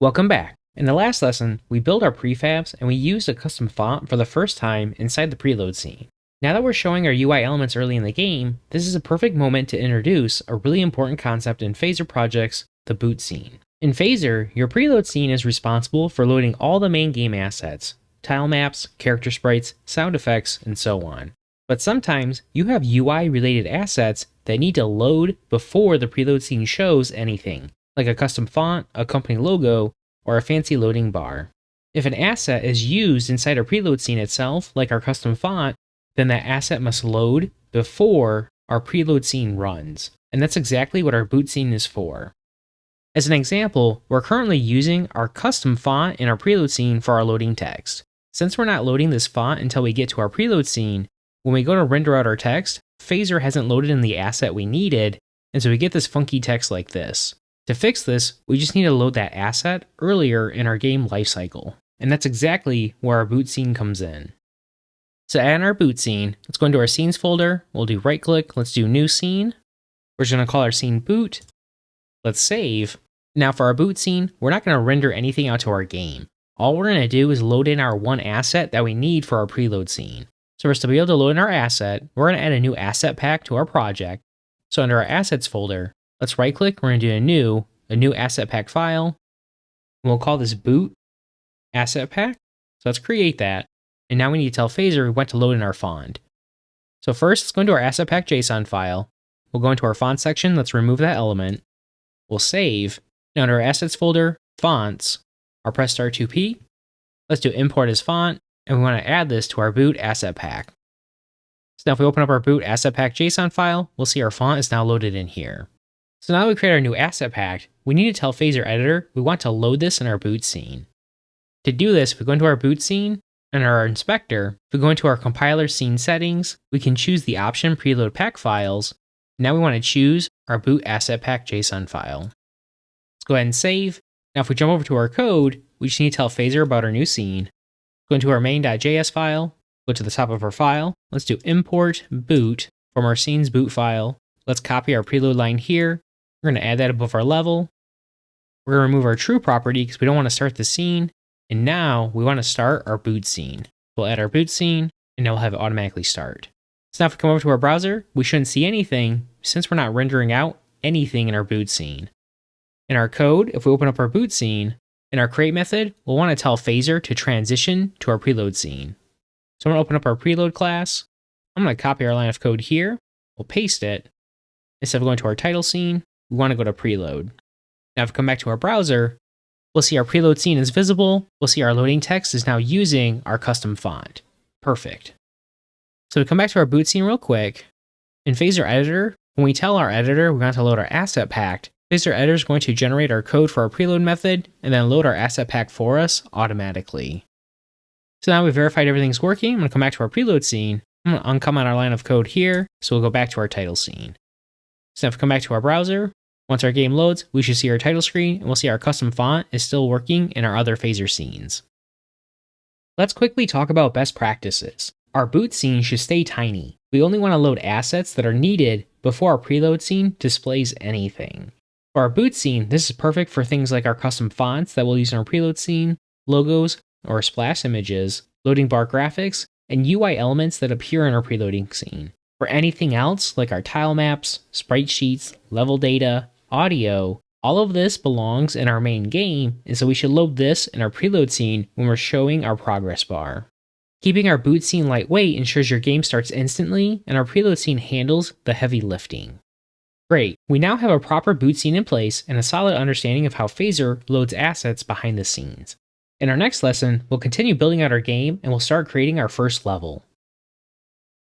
Welcome back. In the last lesson, we built our prefabs and we used a custom font for the first time inside the preload scene. Now that we're showing our UI elements early in the game, this is a perfect moment to introduce a really important concept in Phaser projects, the boot scene. In Phaser, your preload scene is responsible for loading all the main game assets, tile maps, character sprites, sound effects, and so on. But sometimes you have UI related assets that need to load before the preload scene shows anything, like a custom font, a company logo, or a fancy loading bar. If an asset is used inside our preload scene itself, like our custom font, then that asset must load before our preload scene runs. And that's exactly what our boot scene is for. As an example, we're currently using our custom font in our preload scene for our loading text. Since we're not loading this font until we get to our preload scene, when we go to render out our text, Phaser hasn't loaded in the asset we needed, and so we get this funky text like this. To fix this, we just need to load that asset earlier in our game lifecycle. And that's exactly where our boot scene comes in. So add in our boot scene, let's go into our scenes folder, we'll do right click, let's do new scene. We're just gonna call our scene boot. Let's save. Now for our boot scene, we're not gonna render anything out to our game. All we're gonna do is load in our one asset that we need for our preload scene. So for us to be able to load in our asset, we're gonna add a new asset pack to our project. So under our assets folder, let's right click, we're gonna do a new asset pack file. We'll call this boot asset pack. So let's create that. And now we need to tell Phaser we want to load in our font. So first, let's go into our asset pack JSON file. We'll go into our font section, let's remove that element. We'll save. Now under our assets folder, fonts, our press start 2p. Let's do import as font, and we want to add this to our boot asset pack. So now if we open up our boot asset pack JSON file, we'll see our font is now loaded in here. So now that we create our new asset pack, we need to tell Phaser editor we want to load this in our boot scene. To do this, if we go into our boot scene, and our inspector, if we go into our compiler scene settings, we can choose the option preload pack files. Now we want to choose our boot asset pack JSON file. Let's go ahead and save. Now if we jump over to our code, we just need to tell Phaser about our new scene. Go into our main.js file, go to the top of our file. Let's do import boot from our scenes boot file. Let's copy our preload line here. We're going to add that above our level. We're going to remove our true property because we don't want to start the scene. And now we want to start our boot scene. We'll add our boot scene, and now we'll have it automatically start. So now if we come over to our browser, we shouldn't see anything since we're not rendering out anything in our boot scene. In our code, if we open up our boot scene, in our create method, we'll want to tell Phaser to transition to our preload scene. So I'm going to open up our preload class. I'm going to copy our line of code here. We'll paste it. Instead of going to our title scene, we want to go to preload. Now if we come back to our browser, we'll see our preload scene is visible. We'll see our loading text is now using our custom font. Perfect. So to come back to our boot scene real quick, in Phaser editor, when we tell our editor we want to load our asset pack, Phaser editor is going to generate our code for our preload method and then load our asset pack for us automatically. So now we've verified everything's working. I'm going to come back to our preload scene. I'm going to uncomment our line of code here. So we'll go back to our title scene. So now if we come back to our browser, once our game loads, we should see our title screen and we'll see our custom font is still working in our other Phaser scenes. Let's quickly talk about best practices. Our boot scene should stay tiny. We only want to load assets that are needed before our preload scene displays anything. For our boot scene, this is perfect for things like our custom fonts that we'll use in our preload scene, logos or splash images, loading bar graphics, and UI elements that appear in our preloading scene. For anything else, like our tile maps, sprite sheets, level data, audio, all of this belongs in our main game, and so we should load this in our preload scene when we're showing our progress bar. Keeping our boot scene lightweight ensures your game starts instantly, and our preload scene handles the heavy lifting. Great, we now have a proper boot scene in place and a solid understanding of how Phaser loads assets behind the scenes. In our next lesson, we'll continue building out our game and we'll start creating our first level.